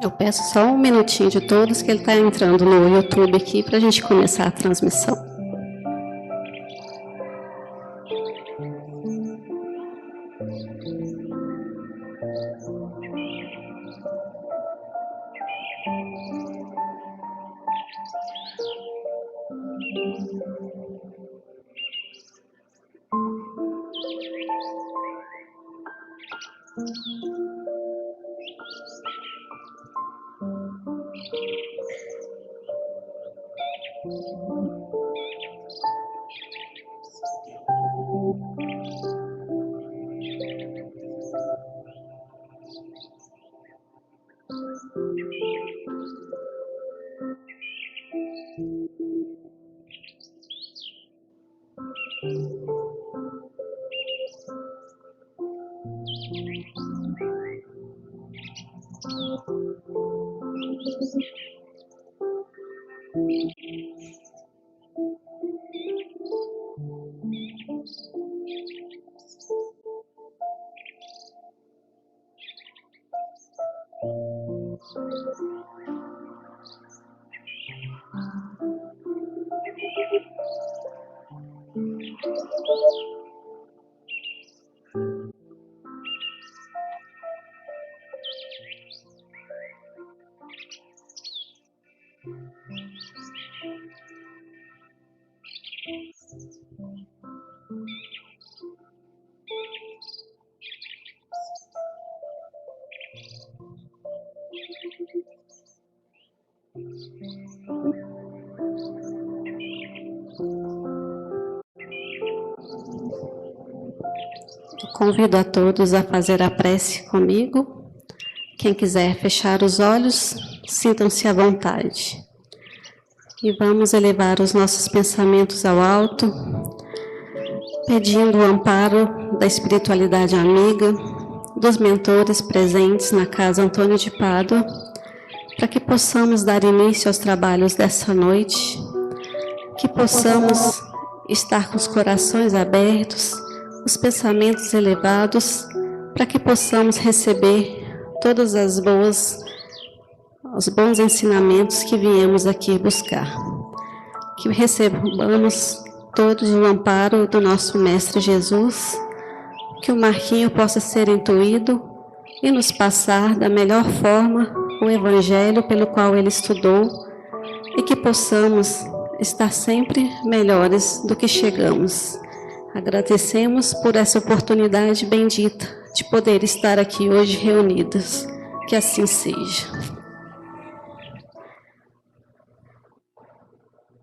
Eu peço só um minutinho de todos, que ele está entrando no YouTube aqui para a gente começar a transmissão. Convido a todos a fazer a prece comigo. Quem quiser fechar os olhos, sintam-se à vontade. E vamos elevar os nossos pensamentos ao alto, pedindo o amparo da espiritualidade amiga, dos mentores presentes na Casa Antônio de Pádua, para que possamos dar início aos trabalhos dessa noite, que possamos estar com os corações abertos, os pensamentos elevados, para que possamos receber todas os bons ensinamentos que viemos aqui buscar. Que recebamos todos o amparo do nosso Mestre Jesus, que o Marquinho possa ser intuído e nos passar da melhor forma o Evangelho pelo qual ele estudou, e que possamos estar sempre melhores do que chegamos. Agradecemos por essa oportunidade bendita de poder estar aqui hoje reunidos. Que assim seja.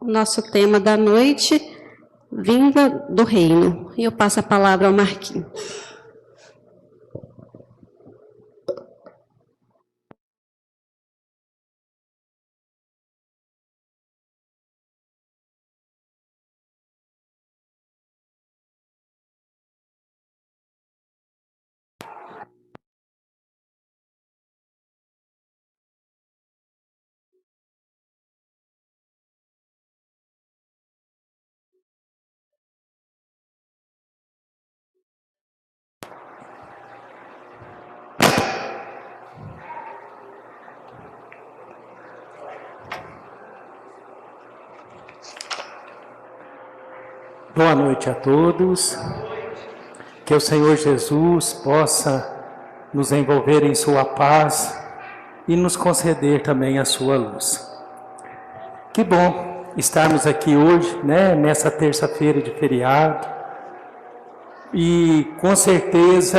O nosso tema da noite, vinda do reino. E eu passo a palavra ao Marquinhos. Boa noite a todos. Que o Senhor Jesus possa nos envolver em sua paz e nos conceder também a sua luz. Que bom estarmos aqui hoje, nessa terça-feira de feriado, E com certeza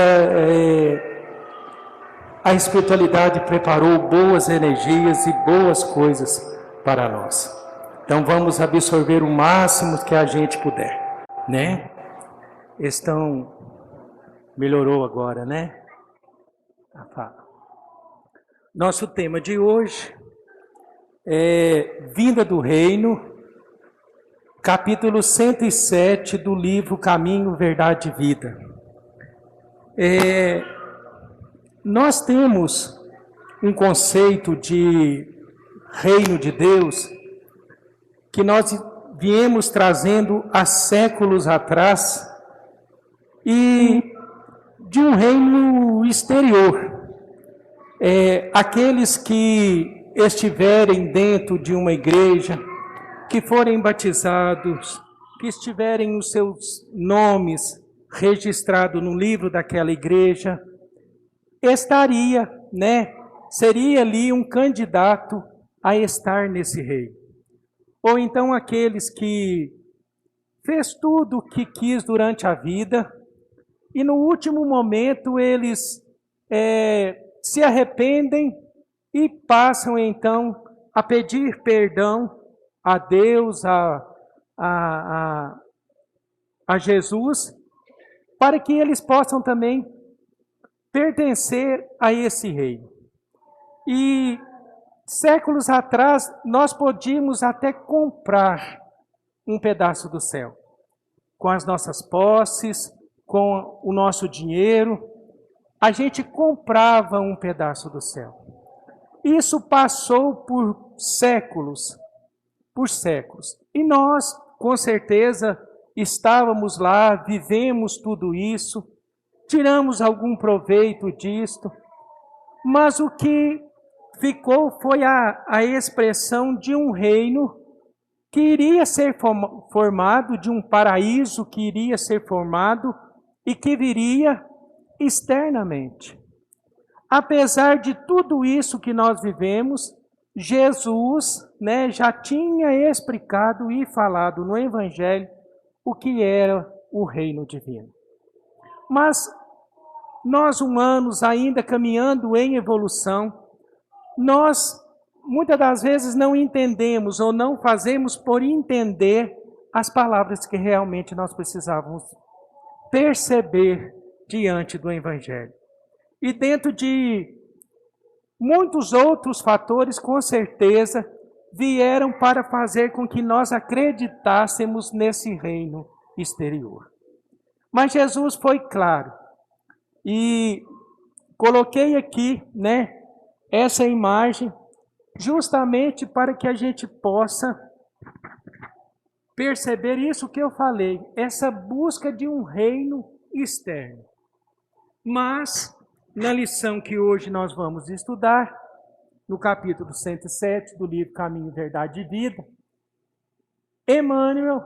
a espiritualidade preparou boas energias e boas coisas para nós. Então vamos absorver o máximo que a gente puder, né? Melhorou agora, né? A fala. Nosso tema de hoje é Vinda do Reino, capítulo 107 do livro Caminho, Verdade e Vida. Nós temos um conceito de reino de Deus que nós viemos trazendo há séculos atrás e de um reino exterior. Aqueles que estiverem dentro de uma igreja, que forem batizados, que estiverem os seus nomes registrados no livro daquela igreja, estaria, né? Seria ali um candidato a estar nesse reino. Ou então aqueles que fez tudo o que quis durante a vida e no último momento eles se arrependem e passam então a pedir perdão a Deus, a Jesus, para que eles possam também pertencer a esse reino. E séculos atrás, nós podíamos até comprar um pedaço do céu, com as nossas posses, com o nosso dinheiro, a gente comprava um pedaço do céu. Isso passou por séculos, E nós, com certeza, estávamos lá, vivemos tudo isso, tiramos algum proveito disto, mas o que ficou foi a expressão de um reino que iria ser formado, de um paraíso que iria ser formado e que viria externamente. Apesar de tudo isso que nós vivemos, Jesus, né, já tinha explicado e falado no Evangelho o que era o reino divino. Mas nós humanos, ainda caminhando em evolução, nós muitas das vezes não entendemos ou não fazemos por entender as palavras que realmente nós precisávamos perceber diante do Evangelho. E dentro de muitos outros fatores, com certeza, vieram para fazer com que nós acreditássemos nesse reino exterior. Mas Jesus foi claro. E coloquei aqui, né, essa imagem, justamente para que a gente possa perceber isso que eu falei, essa busca de um reino externo. Mas, na lição que hoje nós vamos estudar, no capítulo 107 do livro Caminho, Verdade e Vida, Emmanuel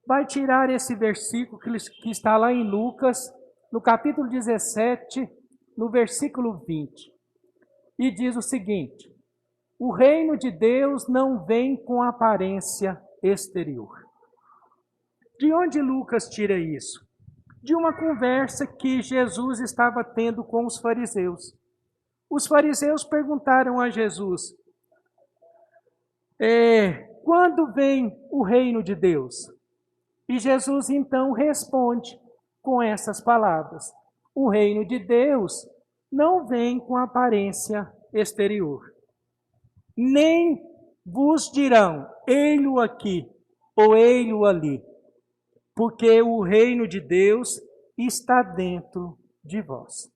vai tirar esse versículo que está lá em Lucas, no capítulo 17, no versículo 20. E diz o seguinte: o reino de Deus não vem com aparência exterior. De onde Lucas tira isso? De uma conversa que Jesus estava tendo com os fariseus. Os fariseus perguntaram a Jesus: quando vem o reino de Deus? E Jesus então responde com essas palavras: o reino de Deus não vem com aparência exterior. Nem vos dirão, ei-lo aqui ou ei-lo ali, porque o reino de Deus está dentro de vós.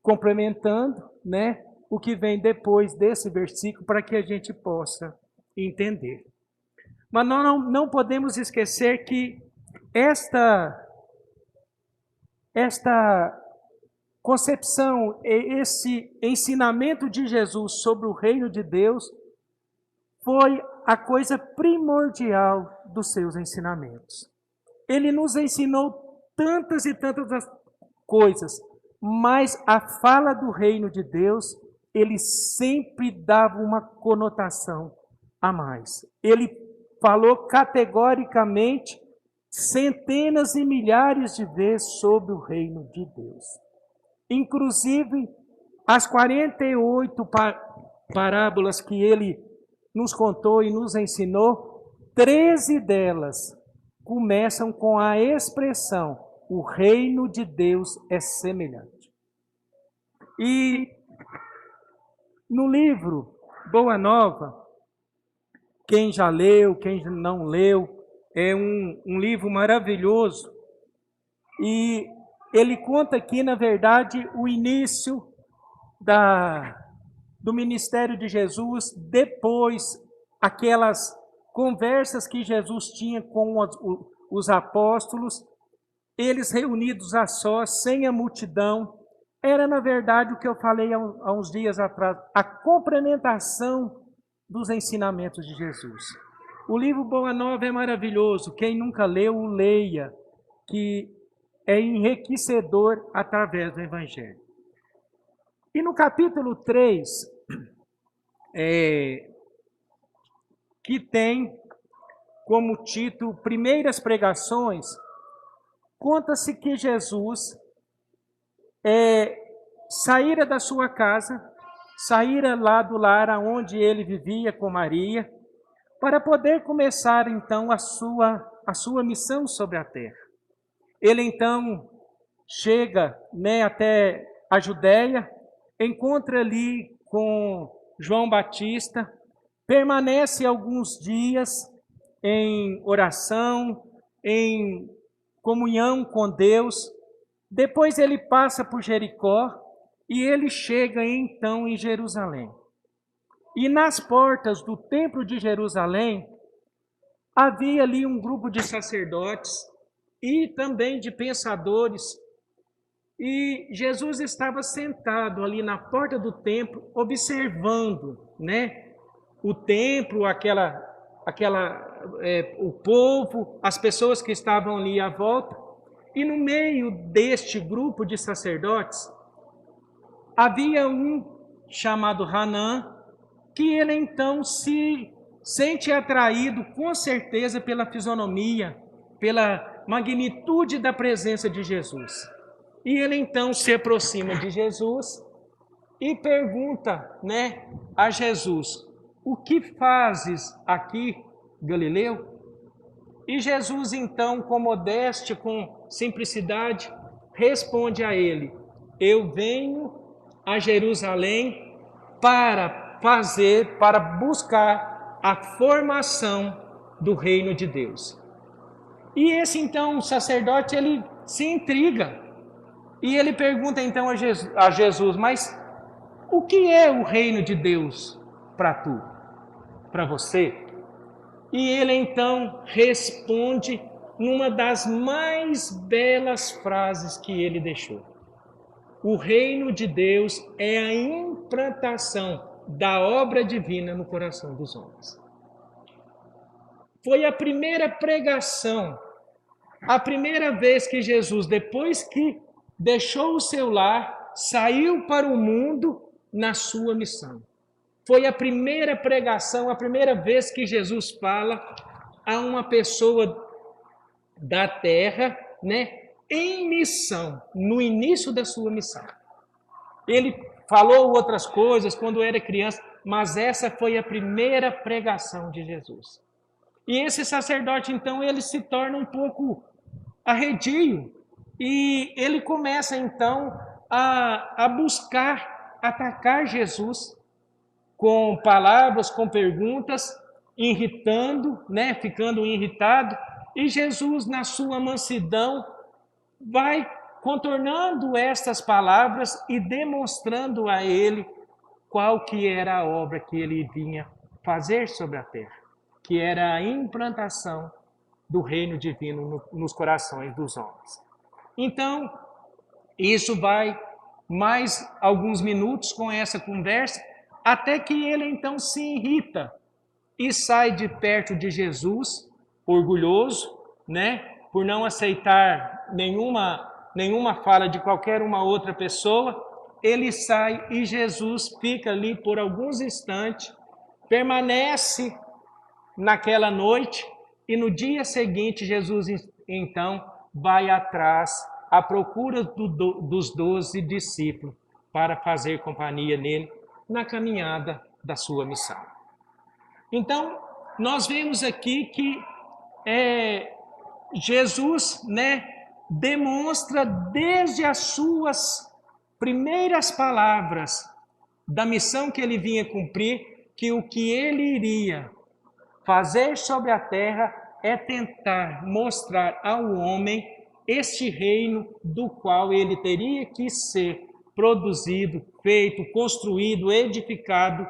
Complementando, né, o que vem depois desse versículo para que a gente possa entender. Mas nós não podemos esquecer que esta concepção, esse ensinamento de Jesus sobre o reino de Deus foi a coisa primordial dos seus ensinamentos. Ele nos ensinou tantas e tantas coisas, mas a fala do reino de Deus, ele sempre dava uma conotação a mais. Ele falou categoricamente centenas e milhares de vezes sobre o reino de Deus. Inclusive, as 48 parábolas que ele nos contou e nos ensinou, 13 delas começam com a expressão: o reino de Deus é semelhante. E no livro Boa Nova, quem já leu, quem não leu, é um livro maravilhoso. E ele conta aqui, na verdade, o início do ministério de Jesus, depois aquelas conversas que Jesus tinha com os apóstolos, eles reunidos a sós, sem a multidão. Era, na verdade, o que eu falei há uns dias atrás, a complementação dos ensinamentos de Jesus. O livro Boa Nova é maravilhoso. Quem nunca leu, o leia, que é enriquecedor através do Evangelho. E no capítulo 3, que tem como título Primeiras Pregações, conta-se que Jesus saíra da sua casa, saíra lá do lar onde ele vivia com Maria, para poder começar então a sua missão sobre a terra. Ele então chega, até a Judéia, encontra ali com João Batista, permanece alguns dias em oração, em comunhão com Deus. Depois ele passa por Jericó e ele chega então em Jerusalém. E nas portas do templo de Jerusalém, havia ali um grupo de sacerdotes e também de pensadores. E Jesus estava sentado ali na porta do templo, observando, o templo, o povo, as pessoas que estavam ali à volta. E no meio deste grupo de sacerdotes, havia um chamado Hanã, que ele então se sente atraído com certeza pela fisionomia, pela magnitude da presença de Jesus. E ele então se aproxima de Jesus e pergunta, a Jesus: o que fazes aqui, Galileu? E Jesus então, com modéstia, com simplicidade, responde a ele: eu venho a Jerusalém para buscar a formação do reino de Deus. E esse então, o sacerdote, ele se intriga. E ele pergunta então a Jesus: mas o que é o reino de Deus para tu, para você? E ele então responde numa das mais belas frases que ele deixou: o reino de Deus é a implantação da obra divina no coração dos homens. Foi a primeira pregação, a primeira vez que Jesus, depois que deixou o seu lar, saiu para o mundo na sua missão. Foi a primeira pregação, a primeira vez que Jesus fala a uma pessoa da terra, em missão, no início da sua missão. Ele falou outras coisas quando era criança, mas essa foi a primeira pregação de Jesus. E esse sacerdote, então, ele se torna um pouco arredio. E ele começa, então, a buscar atacar Jesus com palavras, com perguntas, irritando, ficando irritado. E Jesus, na sua mansidão, vai contornando estas palavras e demonstrando a ele qual que era a obra que ele vinha fazer sobre a terra, que era a implantação do reino divino nos corações dos homens. Então, isso vai mais alguns minutos com essa conversa, até que ele então se irrita e sai de perto de Jesus, orgulhoso, por não aceitar nenhuma fala de qualquer uma outra pessoa. Ele sai e Jesus fica ali por alguns instantes, permanece naquela noite, e no dia seguinte Jesus então vai atrás à procura dos 12 discípulos para fazer companhia nele na caminhada da sua missão. Então, nós vemos aqui que Jesus, demonstra desde as suas primeiras palavras da missão que ele vinha cumprir, que o que ele iria fazer sobre a terra é tentar mostrar ao homem este reino do qual ele teria que ser produzido, feito, construído, edificado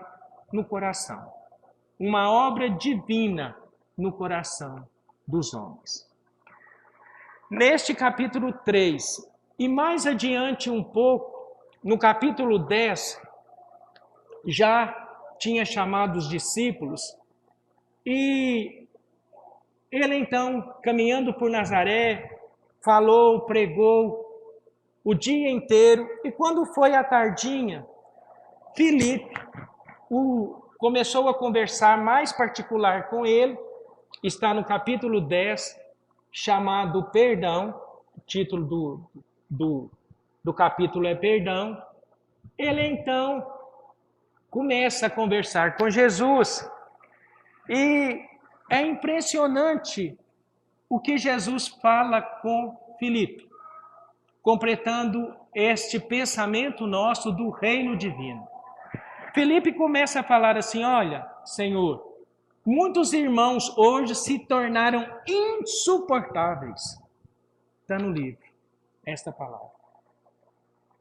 no coração. Uma obra divina no coração dos homens. Neste capítulo 3, e mais adiante um pouco, no capítulo 10, já tinha chamado os discípulos e ele então, caminhando por Nazaré, falou, pregou o dia inteiro, e quando foi à tardinha, Filipe começou a conversar mais particular com ele, está no capítulo 10, chamado Perdão, o título do capítulo é Perdão. Ele então começa a conversar com Jesus, e é impressionante o que Jesus fala com Filipe, completando este pensamento nosso do reino divino. Filipe começa a falar assim: olha, Senhor, muitos irmãos hoje se tornaram insuportáveis. Está no livro, esta palavra.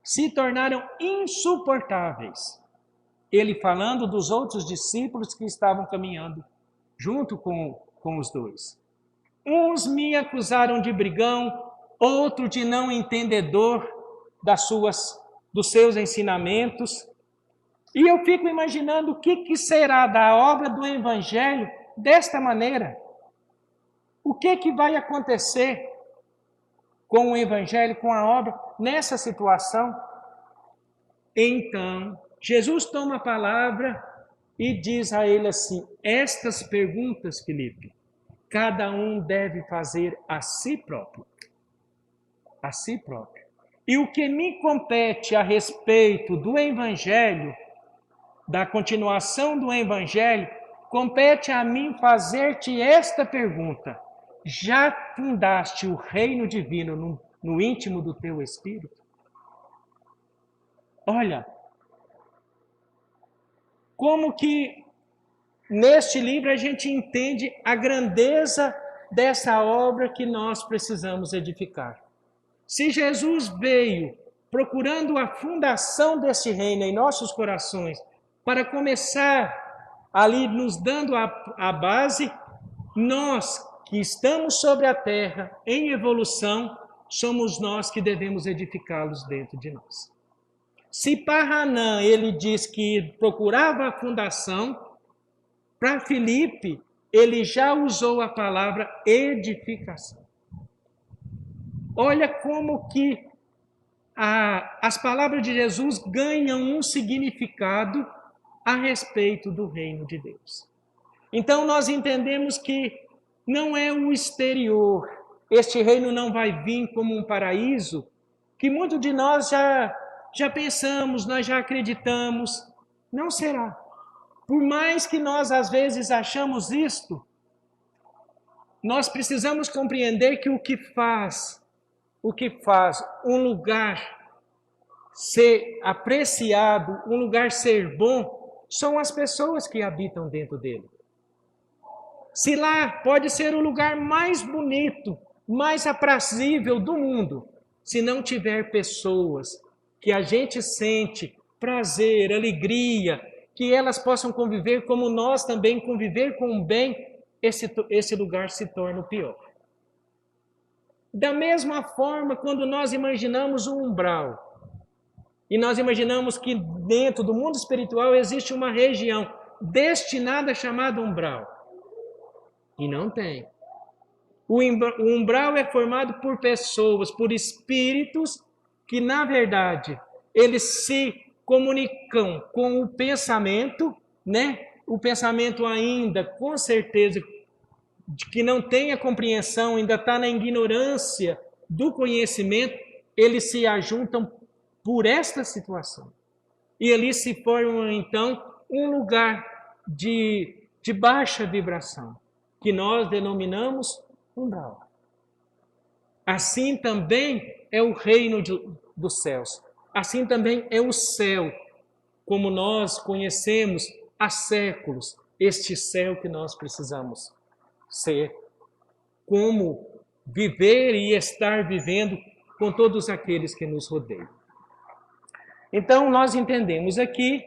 Se tornaram insuportáveis. Ele falando dos outros discípulos que estavam caminhando junto com os dois. Uns me acusaram de brigão, outro de não entendedor dos seus ensinamentos. E eu fico imaginando o que será da obra do Evangelho desta maneira. O que vai acontecer com o Evangelho, com a obra, nessa situação? Então, Jesus toma a palavra e diz a ele assim: estas perguntas, Filipe, cada um deve fazer a si próprio. A si próprio. E o que me compete a respeito do Evangelho, da continuação do Evangelho, compete a mim fazer-te esta pergunta: já fundaste o reino divino no íntimo do teu espírito? Olha, como que neste livro a gente entende a grandeza dessa obra que nós precisamos edificar. Se Jesus veio procurando a fundação desse reino em nossos corações, para começar ali nos dando a base, nós que estamos sobre a terra em evolução, somos nós que devemos edificá-los dentro de nós. Se para Hanã ele diz que procurava a fundação, para Filipe ele já usou a palavra edificação. Olha como que as palavras de Jesus ganham um significado a respeito do reino de Deus. Então nós entendemos que não é o exterior, este reino não vai vir como um paraíso, que muitos de nós já pensamos, nós já acreditamos. Não será. Por mais que nós às vezes achamos isto, nós precisamos compreender que o que faz um lugar ser apreciado, um lugar ser bom, são as pessoas que habitam dentro dele. Se lá pode ser o lugar mais bonito, mais aprazível do mundo, se não tiver pessoas que a gente sente prazer, alegria, que elas possam conviver como nós também conviver com o bem, esse lugar se torna o pior. Da mesma forma, quando nós imaginamos um umbral, e nós imaginamos que dentro do mundo espiritual existe uma região destinada chamada umbral. E não tem. O umbral é formado por pessoas, por espíritos que, na verdade, eles se comunicam com o pensamento, O pensamento ainda, com certeza, que não tem a compreensão, ainda está na ignorância do conhecimento, eles se ajuntam por esta situação. E ali se forma, então, um lugar de baixa vibração, que nós denominamos umbral. Assim também é o reino dos céus. Assim também é o céu, como nós conhecemos há séculos, este céu que nós precisamos ser, como viver e estar vivendo com todos aqueles que nos rodeiam. Então, nós entendemos aqui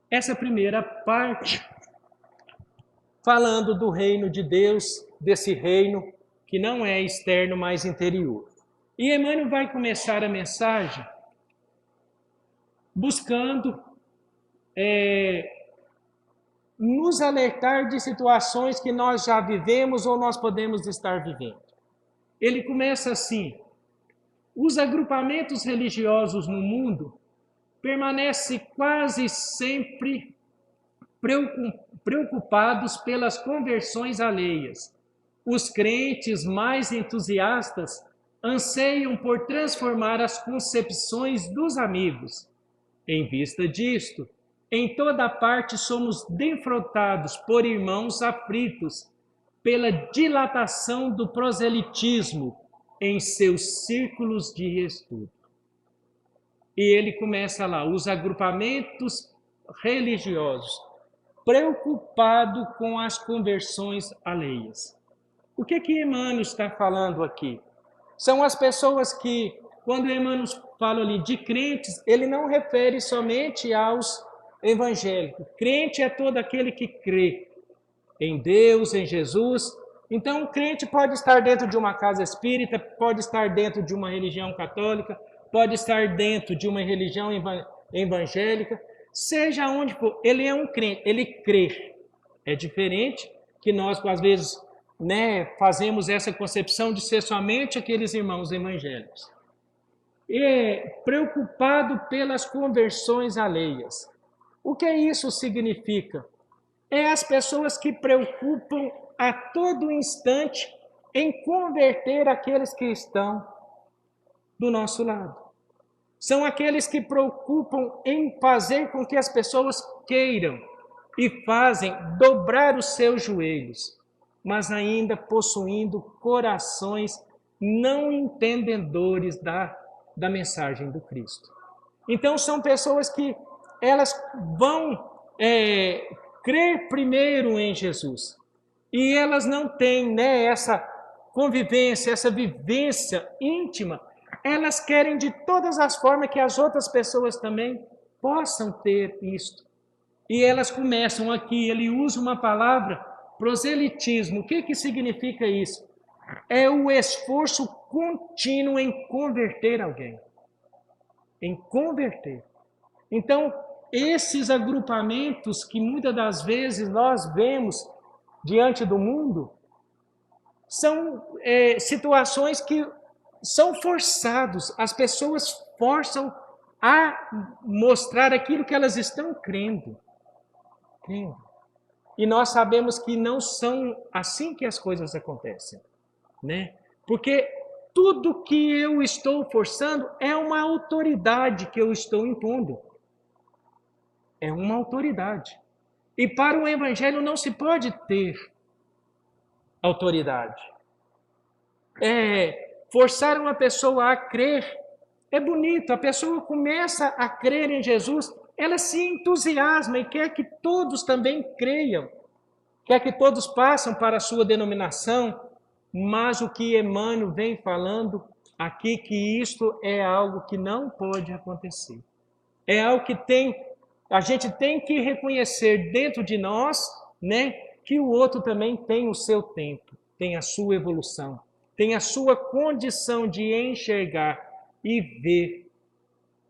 essa primeira parte, falando do reino de Deus, desse reino que não é externo, mas interior. E Emmanuel vai começar a mensagem buscando nos alertar de situações que nós já vivemos ou nós podemos estar vivendo. Ele começa assim: os agrupamentos religiosos no mundo permanecem quase sempre preocupados pelas conversões alheias. Os crentes mais entusiastas anseiam por transformar as concepções dos amigos. Em vista disto, em toda parte somos defrontados por irmãos aflitos pela dilatação do proselitismo em seus círculos de estudo. E ele começa lá, os agrupamentos religiosos, preocupado com as conversões alheias. O que Emmanuel está falando aqui? São as pessoas que, quando Emmanuel fala ali de crentes, ele não refere somente aos evangélicos. Crente é todo aquele que crê em Deus, em Jesus. Então, o crente pode estar dentro de uma casa espírita, pode estar dentro de uma religião católica, pode estar dentro de uma religião evangélica, seja onde for, ele é um crente, ele crê. É diferente que nós, às vezes, fazemos essa concepção de ser somente aqueles irmãos evangélicos. E preocupado pelas conversões alheias. O que isso significa? É as pessoas que preocupam a todo instante em converter aqueles que estão do nosso lado. São aqueles que preocupam em fazer com que as pessoas queiram e fazem dobrar os seus joelhos, mas ainda possuindo corações não entendedores da mensagem do Cristo. Então, são pessoas que elas vão crer primeiro em Jesus. E elas não têm essa convivência, essa vivência íntima. Elas querem de todas as formas que as outras pessoas também possam ter isto. E elas começam aqui, ele usa uma palavra, proselitismo. O que significa isso? É o esforço contínuo em converter alguém. Em converter. Então, esses agrupamentos que muitas das vezes nós vemos diante do mundo, são situações que são forçados, as pessoas forçam a mostrar aquilo que elas estão crendo. E nós sabemos que não são assim que as coisas acontecem, Porque tudo que eu estou forçando é uma autoridade que eu estou impondo. É uma autoridade. E para o evangelho não se pode ter autoridade. Forçar uma pessoa a crer é bonito. A pessoa começa a crer em Jesus, ela se entusiasma e quer que todos também creiam. Quer que todos passem para a sua denominação. Mas o que Emmanuel vem falando aqui, que isto é algo que não pode acontecer. É algo que a gente tem que reconhecer dentro de nós, que o outro também tem o seu tempo, tem a sua evolução, tem a sua condição de enxergar e ver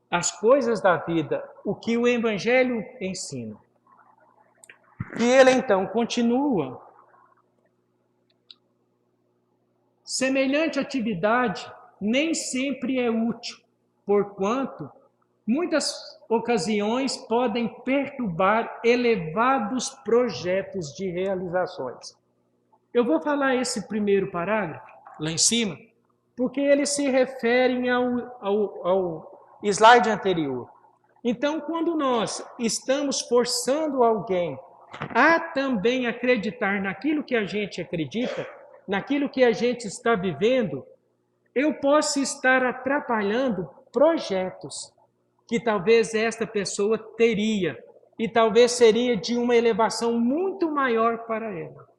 as coisas da vida, o que o Evangelho ensina. E ele então continua. Semelhante atividade nem sempre é útil, porquanto muitas ocasiões podem perturbar elevados projetos de realizações. Eu vou falar esse primeiro parágrafo, lá em cima, porque eles se referem ao slide anterior. Então, quando nós estamos forçando alguém a também acreditar naquilo que a gente acredita, naquilo que a gente está vivendo, eu posso estar atrapalhando projetos que talvez esta pessoa teria e talvez seria de uma elevação muito maior para ela.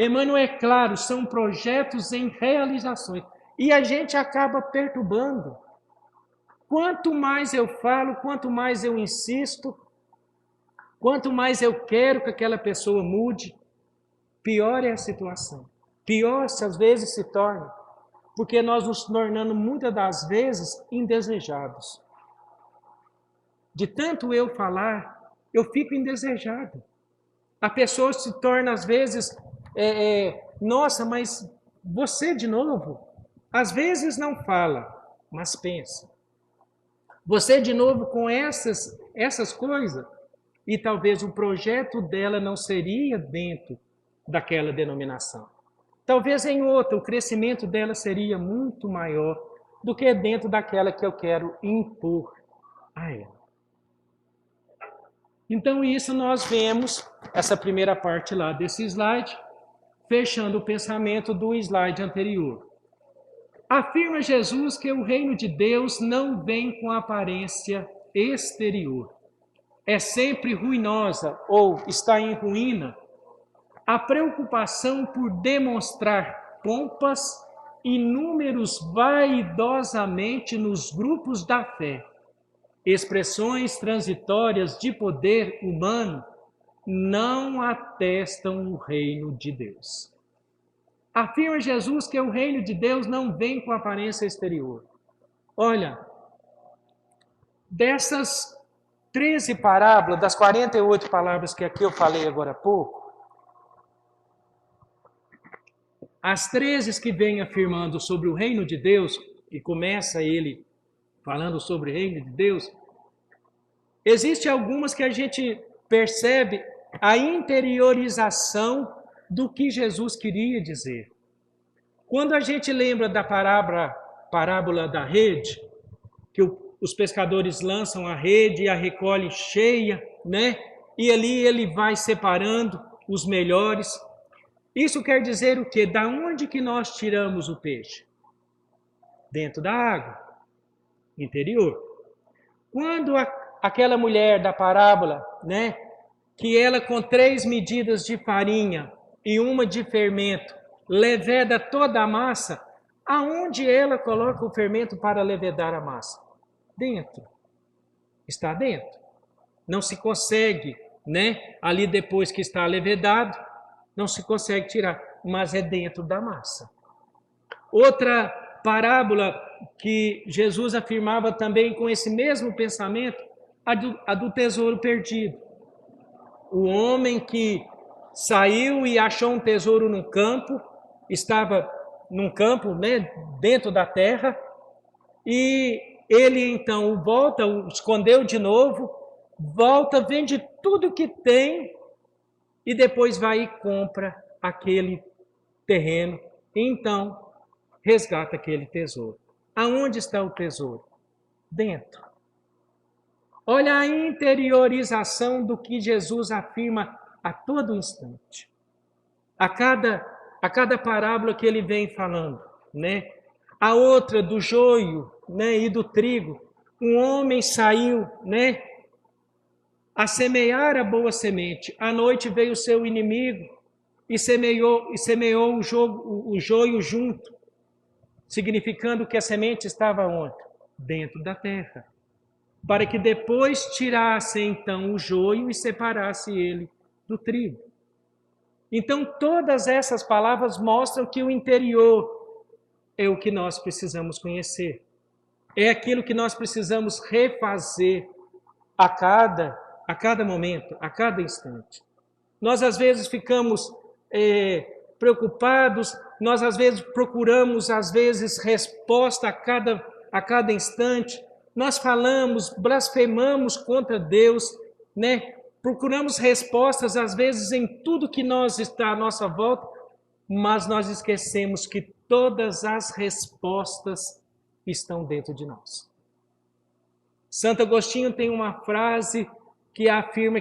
Emmanuel, é claro, são projetos em realizações e a gente acaba perturbando. Quanto mais eu falo, quanto mais eu insisto, quanto mais eu quero que aquela pessoa mude, pior é a situação. Pior, se às vezes, se torna, porque nós nos tornamos, muitas das vezes, indesejados. De tanto eu falar, eu fico indesejado. A pessoa se torna, às vezes, nossa, mas você de novo? Às vezes não fala, mas pensa. Você de novo com essas coisas? E talvez o projeto dela não seria dentro daquela denominação. Talvez em outra, o crescimento dela seria muito maior do que dentro daquela que eu quero impor a ela. Então, isso nós vemos, essa primeira parte lá desse slide, fechando o pensamento do slide anterior. Afirma Jesus que o reino de Deus não vem com aparência exterior. É sempre ruinosa ou está em ruína a preocupação por demonstrar pompas e números vaidosamente nos grupos da fé. Expressões transitórias de poder humano não atestam o reino de Deus. Afirma Jesus que o reino de Deus não vem com aparência exterior. Olha, dessas 13 parábolas, das 48 palavras que aqui eu falei agora há pouco, as 13 que vêm afirmando sobre o reino de Deus, e começa ele falando sobre o reino de Deus, existem algumas que a gente percebe a interiorização do que Jesus queria dizer. Quando a gente lembra da parábola da rede, que os pescadores lançam a rede e a recolhem cheia, né? E ali ele vai separando os melhores. Isso quer dizer o quê? Da onde que nós tiramos o peixe? Dentro da água, interior. Quando aquela mulher da parábola, né? Que ela com 3 medidas de farinha e uma de fermento, leveda toda a massa, aonde ela coloca o fermento para levedar a massa? Dentro. Está dentro. Não se consegue, né? Ali depois que está levedado, não se consegue tirar, mas é dentro da massa. Outra parábola que Jesus afirmava também com esse mesmo pensamento, a do tesouro perdido. O homem que saiu e achou um tesouro num campo, estava num campo, né, dentro da terra, e ele então volta, escondeu de novo, volta, vende tudo que tem e depois vai e compra aquele terreno, e então resgata aquele tesouro. Aonde está o tesouro? Dentro. Olha a interiorização do que Jesus afirma a todo instante. A cada parábola que ele vem falando, né? A outra do joio, né, e do trigo. Um homem saiu, né, a semear a boa semente. À noite veio o seu inimigo e semeou o joio junto, significando que a semente estava onde? Dentro da terra. Para que depois tirasse então o joio e separasse ele do trigo. Então todas essas palavras mostram que o interior é o que nós precisamos conhecer. É aquilo que nós precisamos refazer a cada momento, a cada instante. Nós às vezes ficamos preocupados, nós às vezes procuramos resposta a cada instante. Nós falamos, blasfemamos contra Deus, né? Procuramos respostas, às vezes, em tudo que está à nossa volta, mas nós esquecemos que todas as respostas estão dentro de nós. Santo Agostinho tem uma frase que afirma,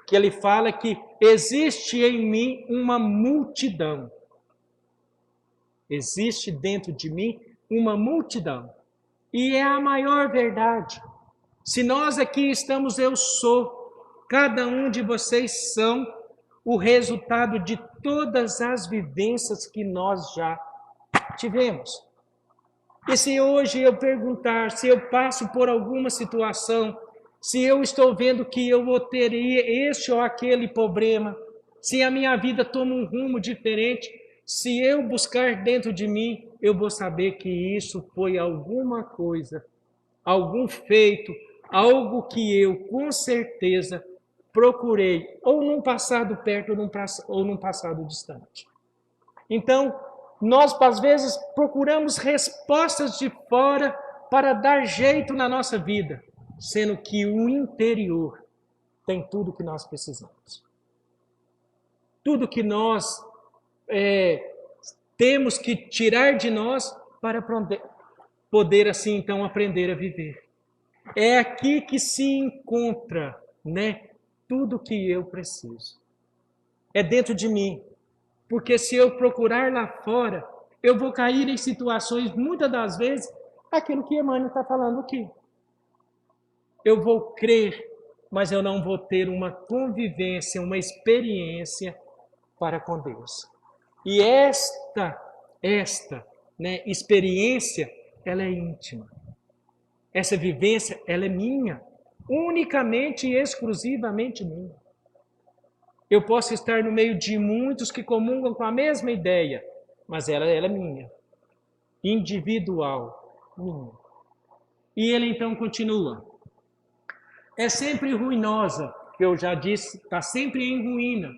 que ele fala que existe em mim uma multidão. Existe dentro de mim uma multidão. E é a maior verdade. Se nós aqui estamos, eu sou, cada um de vocês são o resultado de todas as vivências que nós já tivemos. E se hoje eu perguntar, se eu passo por alguma situação, se eu estou vendo que eu vou ter este ou aquele problema, se a minha vida toma um rumo diferente, se eu buscar dentro de mim, eu vou saber que isso foi alguma coisa, algum feito, algo que eu com certeza procurei, ou num passado perto ou num passado distante. Então, nós às vezes procuramos respostas de fora para dar jeito na nossa vida, sendo que o interior tem tudo que nós precisamos. Tudo que nós temos que tirar de nós para poder assim então aprender a viver. É aqui que se encontra, né, tudo que eu preciso. É dentro de mim. Porque se eu procurar lá fora, eu vou cair em situações, muitas das vezes, aquilo que Emmanuel está falando aqui. Eu vou crer, mas eu não vou ter uma convivência, uma experiência para com Deus. E esta experiência, ela é íntima. Essa vivência, ela é minha, unicamente e exclusivamente minha. Eu posso estar no meio de muitos que comungam com a mesma ideia, mas ela é minha, individual, minha. E ele então continua. É sempre ruinosa, que eu já disse, está sempre em ruína.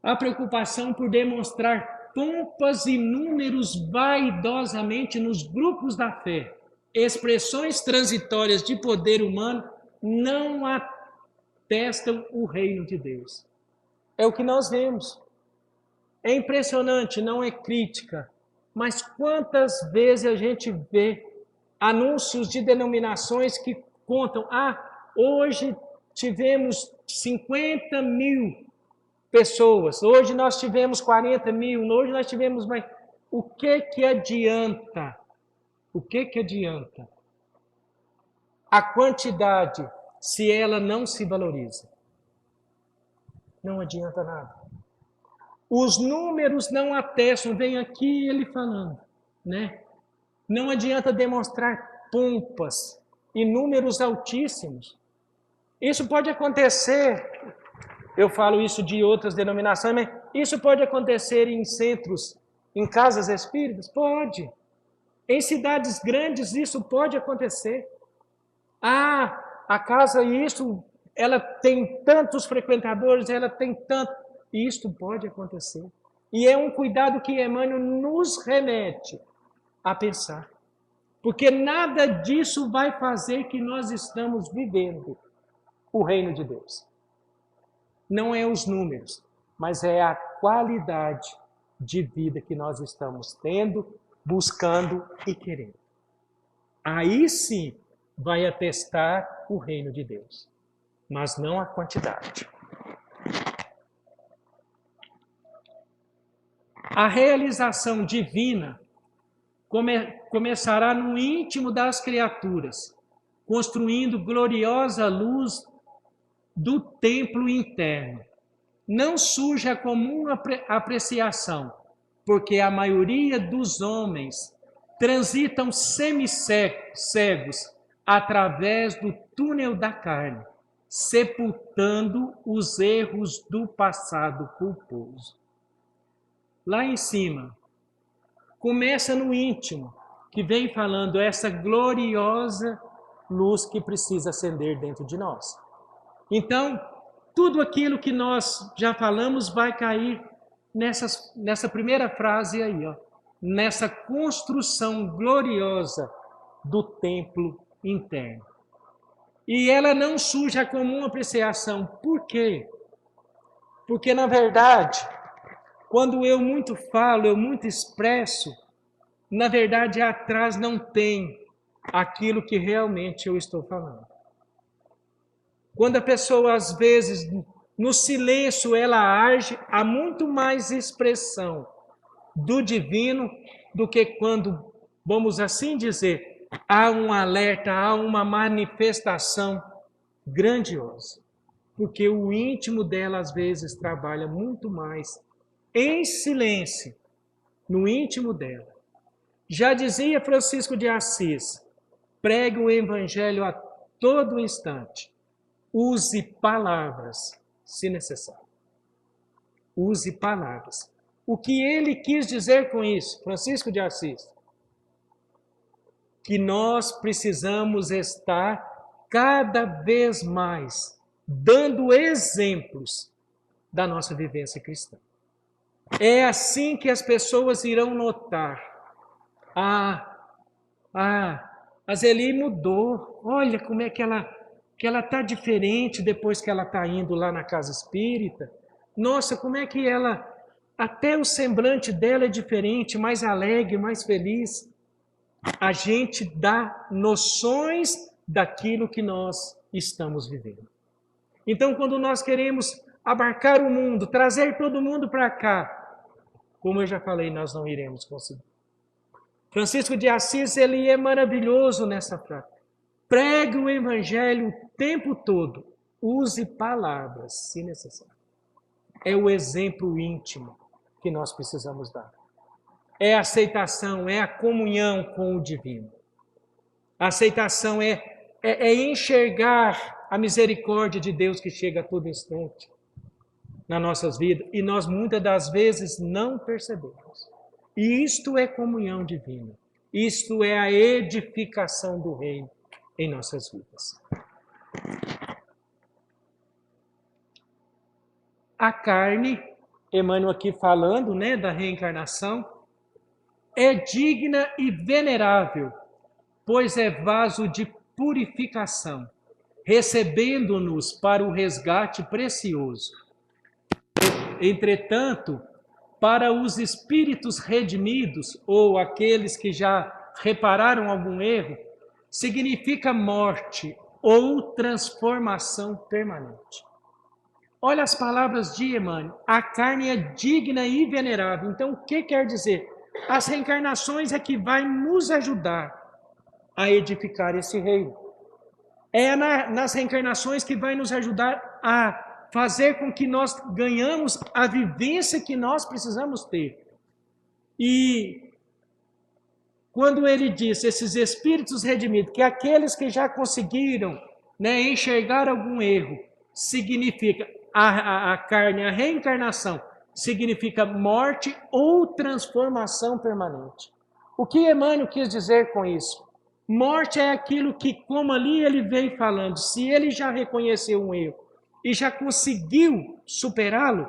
A preocupação por demonstrar pompas e números vaidosamente nos grupos da fé, expressões transitórias de poder humano, não atestam o reino de Deus. É o que nós vemos. É impressionante, não é crítica, mas quantas vezes a gente vê anúncios de denominações que contam, hoje tivemos 50 mil pessoas, hoje nós tivemos 40 mil, hoje nós tivemos mais. O que adianta? O que adianta? A quantidade, se ela não se valoriza. Não adianta nada. Os números não atestam, vem aqui ele falando, né? Não adianta demonstrar pompas e números altíssimos. Isso pode acontecer, eu falo isso de outras denominações, mas isso pode acontecer em centros, em casas espíritas? Pode. Em cidades grandes isso pode acontecer. A casa, isso, ela tem tantos frequentadores, ela tem tanto. Isto pode acontecer. E é um cuidado que Emmanuel nos remete a pensar. Porque nada disso vai fazer que nós estamos vivendo o reino de Deus. Não é os números, mas é a qualidade de vida que nós estamos tendo, buscando e querendo. Aí sim vai atestar o reino de Deus, mas não a quantidade. A realização divina começará no íntimo das criaturas, construindo gloriosa luz do templo interno. Não surge a comum apreciação, porque a maioria dos homens transitam semicegos através do túnel da carne, sepultando os erros do passado culposo. Lá em cima, começa no íntimo, que vem falando essa gloriosa luz que precisa acender dentro de nós. Então, tudo aquilo que nós já falamos vai cair nessa primeira frase aí, ó, nessa construção gloriosa do templo interno. E ela não surge a comum apreciação. Por quê? Porque, na verdade, Quando eu muito falo, eu muito expresso, na verdade atrás não tem aquilo que realmente eu estou falando. Quando a pessoa, às vezes, no silêncio, ela age, há muito mais expressão do divino do que quando, vamos assim dizer, há um alerta, há uma manifestação grandiosa. Porque o íntimo dela, às vezes, trabalha muito mais em silêncio, no íntimo dela. Já dizia Francisco de Assis, pregue o evangelho a todo instante. Use palavras, se necessário. Use palavras. O que ele quis dizer com isso, Francisco de Assis? Que nós precisamos estar cada vez mais dando exemplos da nossa vivência cristã. É assim que as pessoas irão notar. A Zeli mudou. Olha como é que ela está diferente depois que ela está indo lá na casa espírita. Nossa, como é que ela... Até o semblante dela é diferente, mais alegre, mais feliz. A gente dá noções daquilo que nós estamos vivendo. Então, quando nós queremos abarcar o mundo, trazer todo mundo para cá, como eu já falei, nós não iremos conseguir. Francisco de Assis, ele é maravilhoso nessa frase. Pregue o evangelho o tempo todo. Use palavras, se necessário. É o exemplo íntimo que nós precisamos dar. É a aceitação, é a comunhão com o divino. A aceitação é enxergar a misericórdia de Deus que chega a todo instante nas nossas vidas e nós muitas das vezes não percebemos. E isto é comunhão divina. Isto é a edificação do reino em nossas vidas. A carne, Emmanuel aqui falando, né, da reencarnação, é digna e venerável, pois é vaso de purificação, recebendo-nos para o resgate precioso. Entretanto, para os espíritos redimidos, ou aqueles que já repararam algum erro, significa morte ou transformação permanente. Olha as palavras de Emmanuel. A carne é digna e venerável. Então, o que quer dizer? As reencarnações é que vai nos ajudar a edificar esse reino. É nas reencarnações que vai nos ajudar a fazer com que nós ganhamos a vivência que nós precisamos ter. E quando ele diz, esses espíritos redimidos, que aqueles que já conseguiram, né, enxergar algum erro, significa a carne, a reencarnação, significa morte ou transformação permanente. O que Emmanuel quis dizer com isso? Morte é aquilo que, como ali ele vem falando, se ele já reconheceu um erro e já conseguiu superá-lo,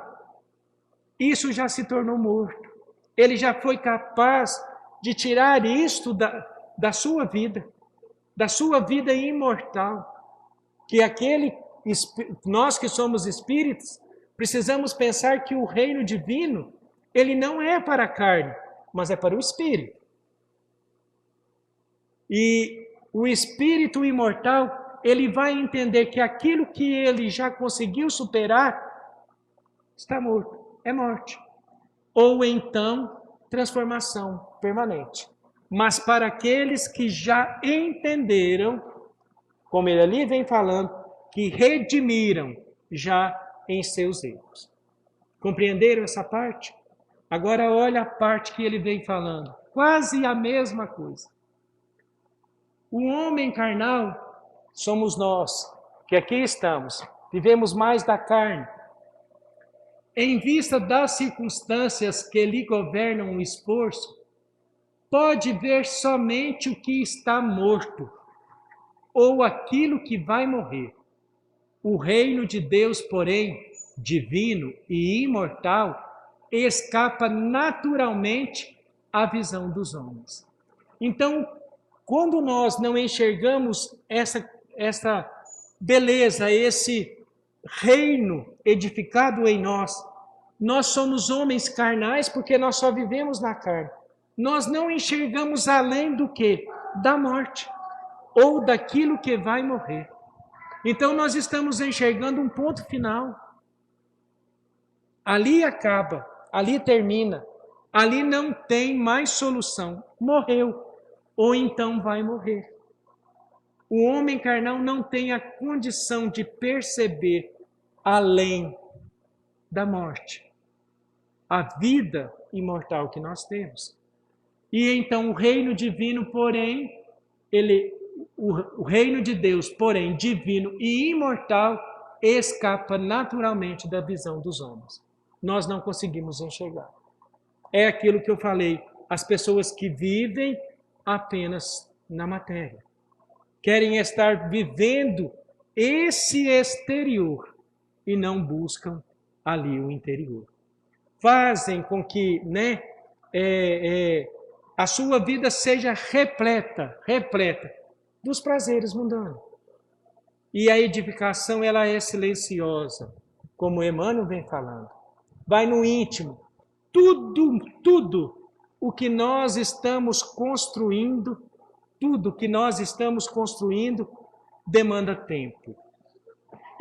isso já se tornou morto. Ele já foi capaz de tirar isto da sua vida imortal. Que nós que somos espíritos, precisamos pensar que o reino divino, ele não é para a carne, mas é para o espírito. E o espírito imortal, ele vai entender que aquilo que ele já conseguiu superar está morto, é morte. Ou então, transformação permanente. Mas para aqueles que já entenderam, como ele ali vem falando, que redimiram já em seus erros. Compreenderam essa parte? Agora olha a parte que ele vem falando. Quase a mesma coisa. O homem carnal somos nós, que aqui estamos, vivemos mais da carne. Em vista das circunstâncias que lhe governam o esforço, pode ver somente o que está morto, ou aquilo que vai morrer. O reino de Deus, porém, divino e imortal, escapa naturalmente à visão dos homens. Então, quando nós não enxergamos essa beleza, esse reino edificado em nós, Nós somos homens carnais porque nós só vivemos na carne. Nós não enxergamos além do quê? Da morte, ou daquilo que vai morrer. Então nós estamos enxergando um ponto final. Ali acaba, ali termina, ali não tem mais solução. Morreu, ou então vai morrer. O homem carnal não tem a condição de perceber além da morte a vida imortal que nós temos. E então o reino divino, porém, o reino de Deus, porém, divino e imortal, escapa naturalmente da visão dos homens. Nós não conseguimos enxergar. É aquilo que eu falei, as pessoas que vivem apenas na matéria. Querem estar vivendo esse exterior e não buscam ali o interior. Fazem com que a sua vida seja repleta dos prazeres mundanos. E a edificação, ela é silenciosa, como Emmanuel vem falando. Vai no íntimo. Tudo o que nós estamos construindo, demanda tempo.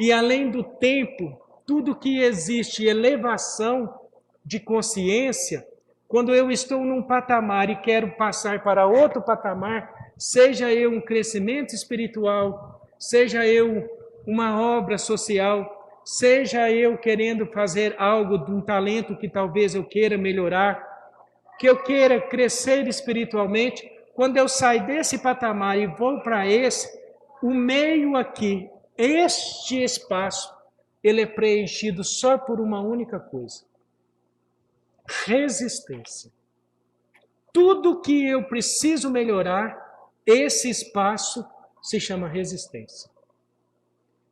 E além do tempo, tudo que existe elevação de consciência, quando eu estou num patamar e quero passar para outro patamar, seja eu um crescimento espiritual, seja eu uma obra social, seja eu querendo fazer algo de um talento que talvez eu queira melhorar, que eu queira crescer espiritualmente, quando eu saio desse patamar e vou para esse, o meio aqui, este espaço, ele é preenchido só por uma única coisa: resistência. Tudo que eu preciso melhorar, esse espaço se chama resistência.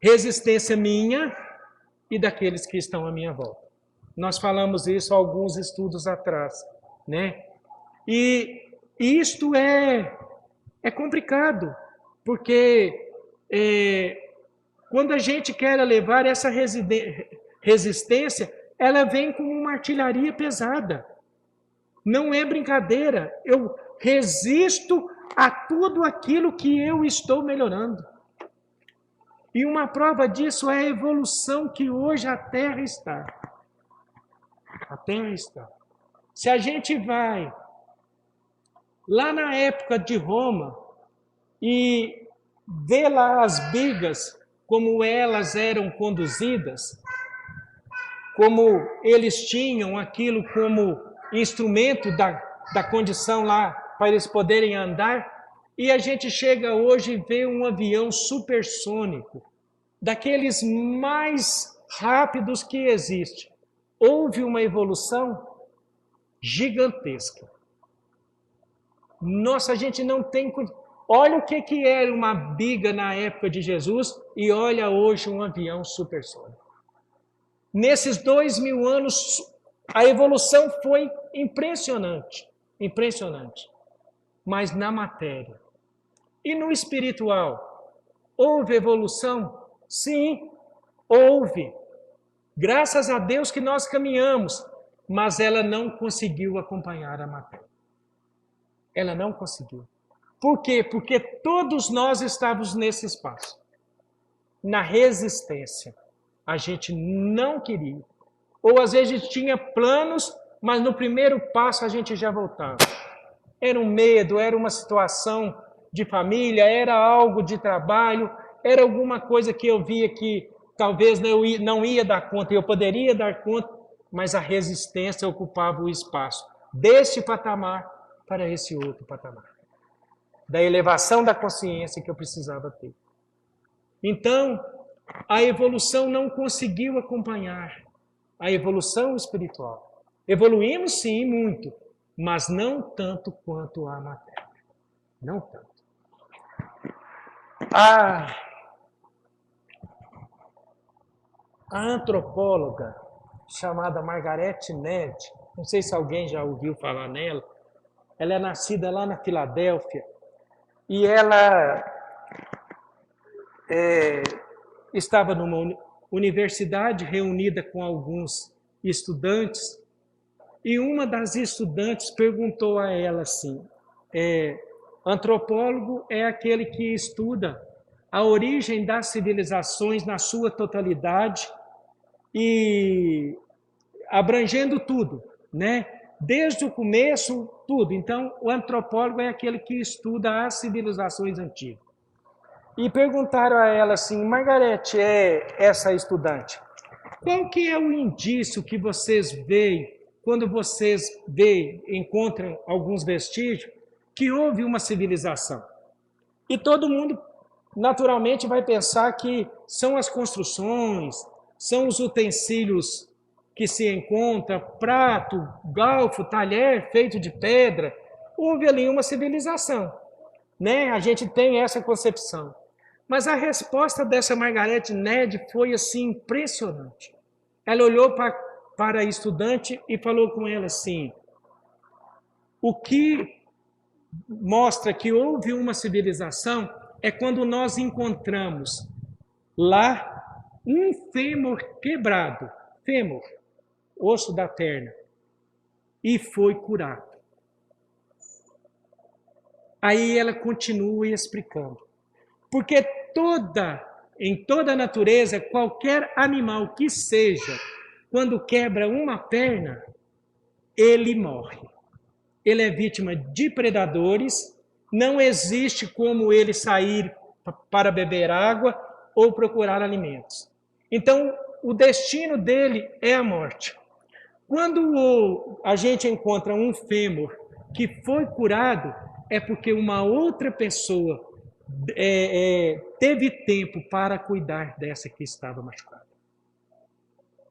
Resistência minha e daqueles que estão à minha volta. Nós falamos isso há alguns estudos atrás, né? E isto é complicado, porque quando a gente quer levar essa resistência, ela vem como uma artilharia pesada. Não é brincadeira. Eu resisto a tudo aquilo que eu estou melhorando. E uma prova disso é a evolução que hoje a Terra está. A Terra está. Se a gente vai lá na época de Roma e vê lá as brigas, como elas eram conduzidas, como eles tinham aquilo como instrumento da condição lá para eles poderem andar, e a gente chega hoje e vê um avião supersônico, daqueles mais rápidos que existe. Houve uma evolução gigantesca. Nossa, a gente não tem... Olha o que era uma biga na época de Jesus e olha hoje um avião supersônico. Nesses 2000 anos, a evolução foi impressionante, impressionante. Mas na matéria. E no espiritual, houve evolução? Sim, houve. Graças a Deus que nós caminhamos, mas ela não conseguiu acompanhar a matéria. Ela não conseguiu. Por quê? Porque todos nós estávamos nesse espaço. Na resistência. A gente não queria. Ou às vezes a gente tinha planos, mas no primeiro passo a gente já voltava. Era um medo, era uma situação de família, era algo de trabalho, era alguma coisa que eu via que talvez não ia dar conta, eu poderia dar conta, mas a resistência ocupava o espaço deste patamar para esse outro patamar. Da elevação da consciência que eu precisava ter. Então, a evolução não conseguiu acompanhar a evolução espiritual. Evoluímos sim muito, mas não tanto quanto a matéria. Não tanto. A antropóloga chamada Margaret Mead, não sei se alguém já ouviu falar nela, ela é nascida lá na Filadélfia e ela estava numa universidade reunida com alguns estudantes, e uma das estudantes perguntou a ela assim, antropólogo é aquele que estuda a origem das civilizações na sua totalidade e abrangendo tudo, né? Desde o começo, tudo. Então, o antropólogo é aquele que estuda as civilizações antigas. E perguntaram a ela assim, Margarete, essa estudante, qual que é o indício que vocês veem quando vocês encontram alguns vestígios que houve uma civilização? E todo mundo, naturalmente, vai pensar que são as construções, são os utensílios que se encontra, prato, galfo, talher feito de pedra. Houve ali uma civilização, né? A gente tem essa concepção. Mas a resposta dessa Margarete Ned foi assim impressionante. Ela olhou para a estudante e falou com ela assim: o que mostra que houve uma civilização é quando nós encontramos lá um fêmur quebrado, fêmur, osso da perna, e foi curado. Aí ela continua explicando. Porque em toda a natureza, qualquer animal que seja, quando quebra uma perna, ele morre. Ele é vítima de predadores, não existe como ele sair para beber água ou procurar alimentos. Então, o destino dele é a morte. Quando a gente encontra um fêmur que foi curado, é porque uma outra pessoa teve tempo para cuidar dessa que estava machucada.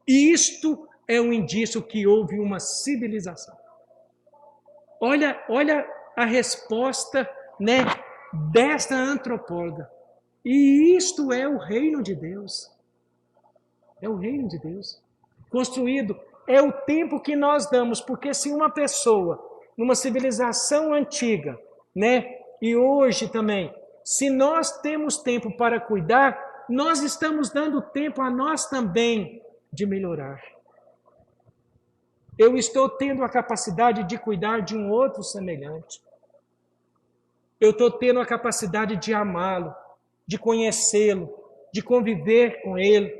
E isto é um indício que houve uma civilização. Olha a resposta, né, desta antropóloga. E isto é o reino de Deus. É o reino de Deus. Construído. É o tempo que nós damos, porque se uma pessoa, numa civilização antiga, né, e hoje também, se nós temos tempo para cuidar, nós estamos dando tempo a nós também de melhorar. Eu estou tendo a capacidade de cuidar de um outro semelhante. Eu estou tendo a capacidade de amá-lo, de conhecê-lo, de conviver com ele.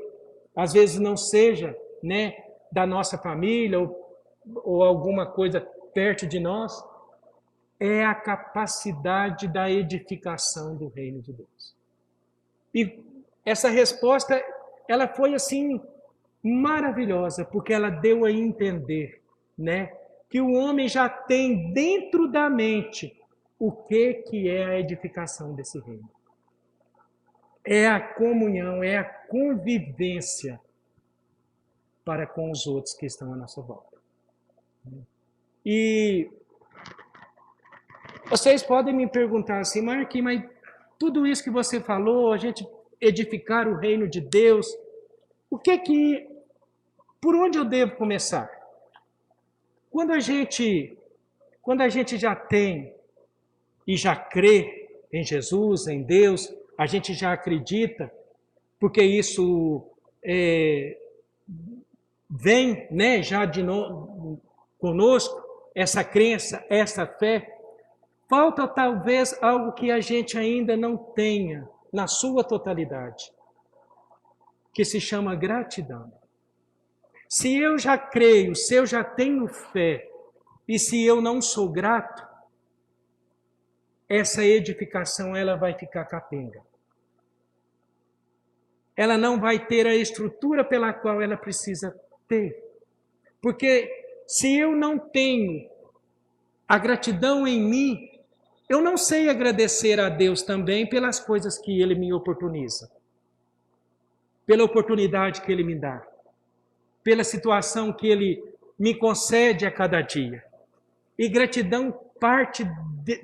Às vezes não seja, né, da nossa família ou alguma coisa perto de nós. É a capacidade da edificação do reino de Deus. E essa resposta, ela foi assim maravilhosa, porque ela deu a entender, né, que o homem já tem dentro da mente o que é a edificação desse reino. É a comunhão, é a convivência para com os outros que estão à nossa volta. E vocês podem me perguntar assim, Marquinhos, mas tudo isso que você falou, a gente edificar o reino de Deus, por onde eu devo começar? Quando a gente já tem e já crê em Jesus, em Deus, a gente já acredita, porque isso vem, né, já conosco, essa crença, essa fé. Falta talvez algo que a gente ainda não tenha na sua totalidade, que se chama gratidão. Se eu já creio, se eu já tenho fé, e se eu não sou grato, essa edificação ela vai ficar capenga. Ela não vai ter a estrutura pela qual ela precisa ter. Porque se eu não tenho a gratidão em mim, eu não sei agradecer a Deus também pelas coisas que Ele me oportuniza, pela oportunidade que Ele me dá, pela situação que Ele me concede a cada dia. E gratidão parte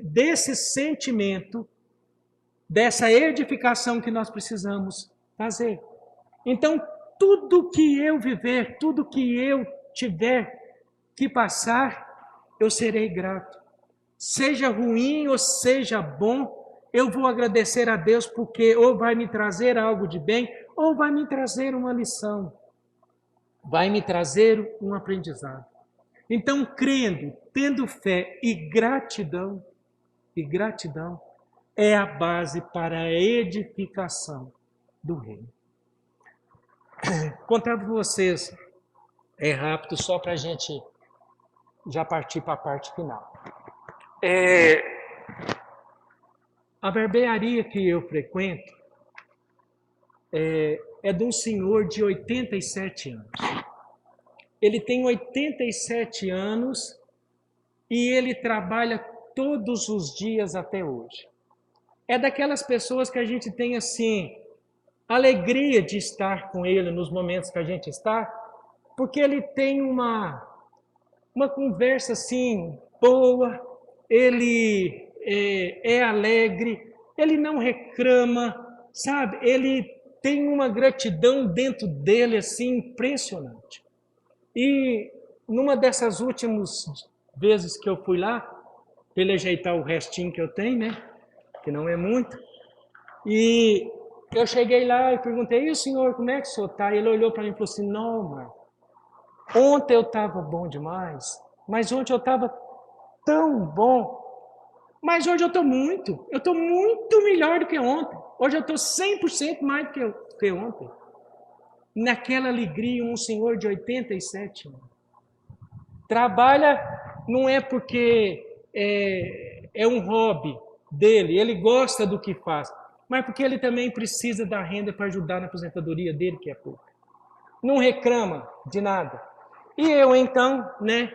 desse sentimento, dessa edificação que nós precisamos fazer. Então, tudo que eu viver, tudo que eu tiver que passar, eu serei grato. Seja ruim ou seja bom, eu vou agradecer a Deus porque ou vai me trazer algo de bem, ou vai me trazer uma lição. vai me trazer um aprendizado. Então, crendo, tendo fé e gratidão é a base para a edificação do reino. Contar para vocês, é rápido, só para a gente já partir para a parte final. A barbearia que eu frequento é de um senhor de 87 anos. Ele tem 87 anos e ele trabalha todos os dias até hoje. É daquelas pessoas que a gente tem, assim, alegria de estar com ele nos momentos que a gente está, porque ele tem uma conversa, assim, boa, ele é alegre, ele não reclama, sabe? Ele tem uma gratidão dentro dele, assim, impressionante. E numa dessas últimas vezes que eu fui lá, para ele ajeitar o restinho que eu tenho, né? Que não é muito. E eu cheguei lá e perguntei, e o senhor, como é que o senhor está? E ele olhou para mim e falou assim, não, Marco, ontem eu estava bom demais, mas ontem eu estava tão bom, mas hoje eu estou muito melhor do que ontem. Hoje eu estou 100% mais do que ontem. Naquela alegria, um senhor de 87 anos. Trabalha não é porque é um hobby dele, ele gosta do que faz, mas porque ele também precisa da renda para ajudar na aposentadoria dele, que é pouco. Não reclama de nada. E eu, então, né,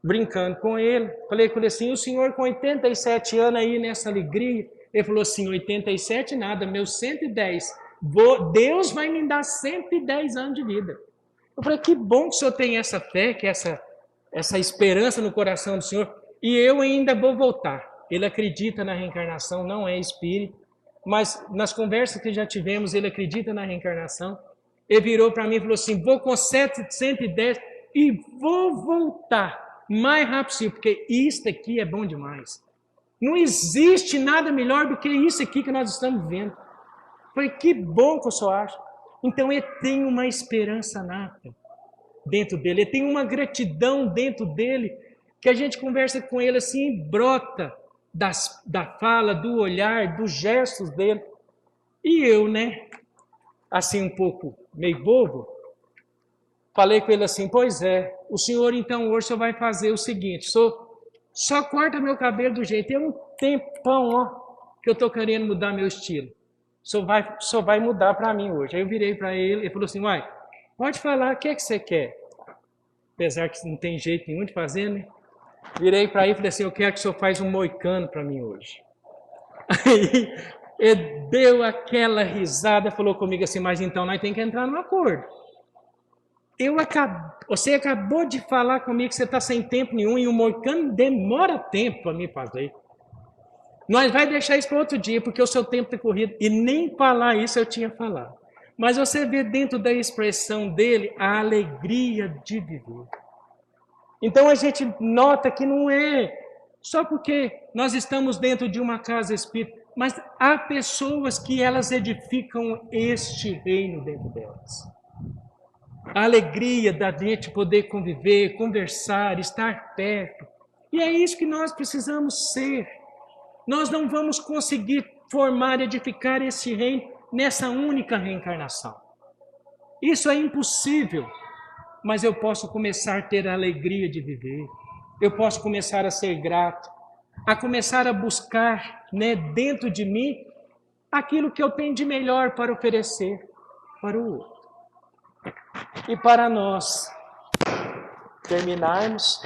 brincando com ele, falei assim, o senhor com 87 anos aí nessa alegria, ele falou assim, 87 nada, meus 110, Deus vai me dar 110 anos de vida. Eu falei, que bom que o senhor tem essa fé, que essa esperança no coração do senhor, e eu ainda vou voltar. Ele acredita na reencarnação, não é espírito, mas nas conversas que já tivemos, ele acredita na reencarnação. Ele virou para mim e falou assim, vou com 110 e vou voltar mais rápido possível, porque isso aqui é bom demais. Não existe nada melhor do que isso aqui que nós estamos vivendo. Eu falei, que bom que o senhor acha. Então ele tem uma esperança nata dentro dele, ele tem uma gratidão dentro dele, que a gente conversa com ele assim, brota da fala, do olhar, dos gestos dele. E eu, né, assim um pouco meio bobo, falei com ele assim, pois é, o senhor então hoje só vai fazer o seguinte, só corta meu cabelo do jeito, tem um tempão, ó, que eu estou querendo mudar meu estilo. Só vai mudar para mim hoje. Aí eu virei para ele, ele falou assim, uai, pode falar, o que é que você quer? Apesar que não tem jeito nenhum de fazer, né? Virei para ele e falei assim, eu quero que o senhor faça um moicano para mim hoje. Aí ele deu aquela risada, falou comigo assim, mas então nós temos que entrar num acordo. Você acabou de falar comigo que você está sem tempo nenhum e o moicano demora tempo para me fazer. Nós vai deixar isso para outro dia, porque o seu tempo está corrido. E nem falar isso eu tinha falado. Mas você vê dentro da expressão dele a alegria de viver. Então a gente nota que não é só porque nós estamos dentro de uma casa espírita, mas há pessoas que elas edificam este reino dentro delas. A alegria da gente poder conviver, conversar, estar perto. E é isso que nós precisamos ser. Nós não vamos conseguir formar, edificar esse reino nessa única reencarnação. Isso é impossível, mas eu posso começar a ter a alegria de viver. Eu posso começar a ser grato, a começar a buscar, né, dentro de mim aquilo que eu tenho de melhor para oferecer para o outro. E para nós terminarmos,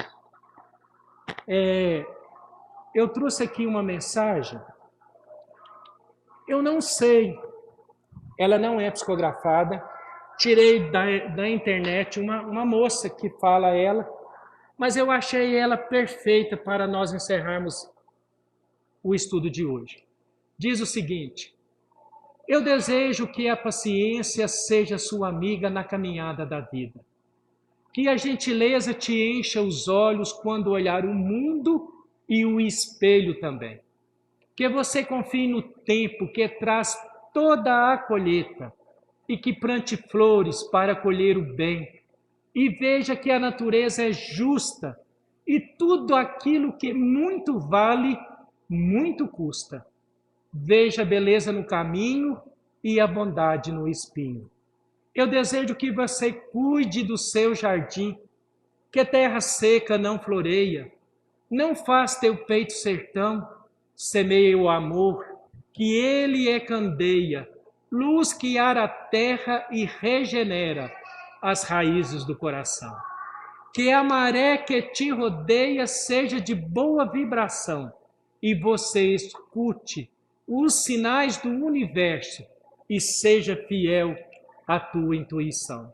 eu trouxe aqui uma mensagem, eu não sei, ela não é psicografada, tirei da internet uma moça que fala ela, mas eu achei ela perfeita para nós encerrarmos o estudo de hoje. Diz o seguinte, eu desejo que a paciência seja sua amiga na caminhada da vida, que a gentileza te encha os olhos quando olhar o mundo e o espelho também. Que você confie no tempo que traz toda a colheita e que plante flores para colher o bem, e veja que a natureza é justa e tudo aquilo que muito vale, muito custa. Veja a beleza no caminho e a bondade no espinho. Eu desejo que você cuide do seu jardim, que a terra seca não floreia. Não faz teu peito sertão, semeia o amor, que ele é candeia, luz que ara a terra e regenera as raízes do coração. Que a maré que te rodeia seja de boa vibração e você escute os sinais do universo e seja fiel à tua intuição.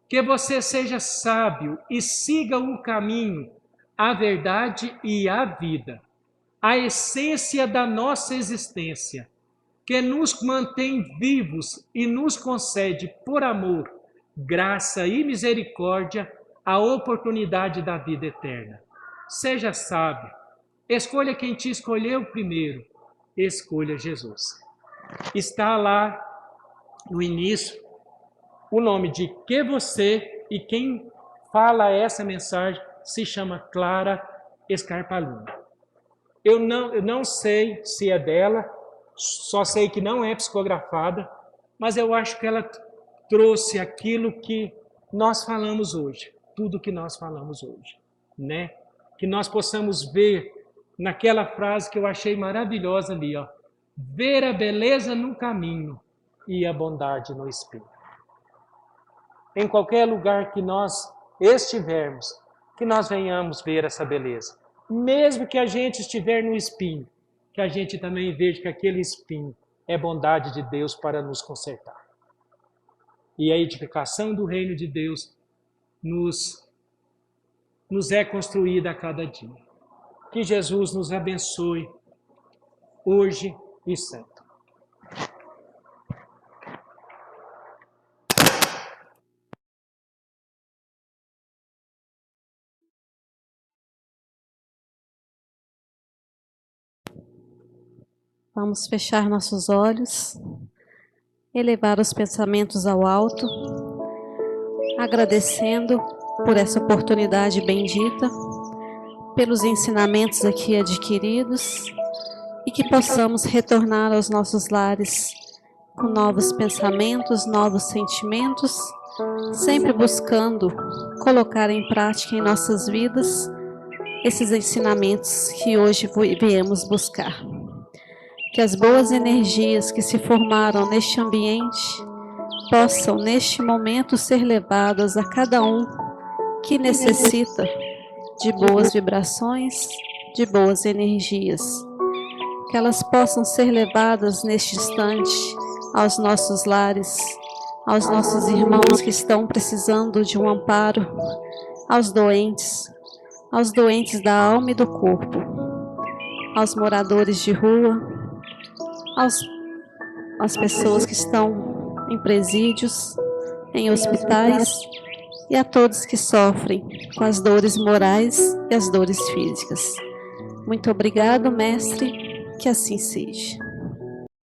Que você seja sábio e siga o caminho, a verdade e a vida, a essência da nossa existência, que nos mantém vivos e nos concede, por amor, graça e misericórdia, a oportunidade da vida eterna. Seja sábio, escolha quem te escolheu primeiro, escolha Jesus. Está lá no início o nome de que você, e quem fala essa mensagem se chama Clara Scarpaluna. Eu não sei se é dela, só sei que não é psicografada, mas eu acho que ela trouxe aquilo que nós falamos hoje, tudo que nós falamos hoje, né? Que nós possamos ver naquela frase que eu achei maravilhosa ali, ó, ver a beleza no caminho e a bondade no espinho. Em qualquer lugar que nós estivermos, que nós venhamos ver essa beleza. Mesmo que a gente estiver no espinho, que a gente também veja que aquele espinho é bondade de Deus para nos consertar. E a edificação do reino de Deus nos é construída a cada dia. Que Jesus nos abençoe hoje e sempre. Vamos fechar nossos olhos, elevar os pensamentos ao alto, agradecendo por essa oportunidade bendita, pelos ensinamentos aqui adquiridos e que possamos retornar aos nossos lares com novos pensamentos, novos sentimentos, sempre buscando colocar em prática em nossas vidas esses ensinamentos que hoje viemos buscar. Que as boas energias que se formaram neste ambiente possam, neste momento, ser levadas a cada um que necessita de boas vibrações, de boas energias. Que elas possam ser levadas neste instante aos nossos lares, aos nossos irmãos que estão precisando de um amparo, aos doentes da alma e do corpo, aos moradores de rua, às pessoas que estão em presídios, em hospitais e a todos que sofrem com as dores morais e as dores físicas. Muito obrigado, mestre, que assim seja.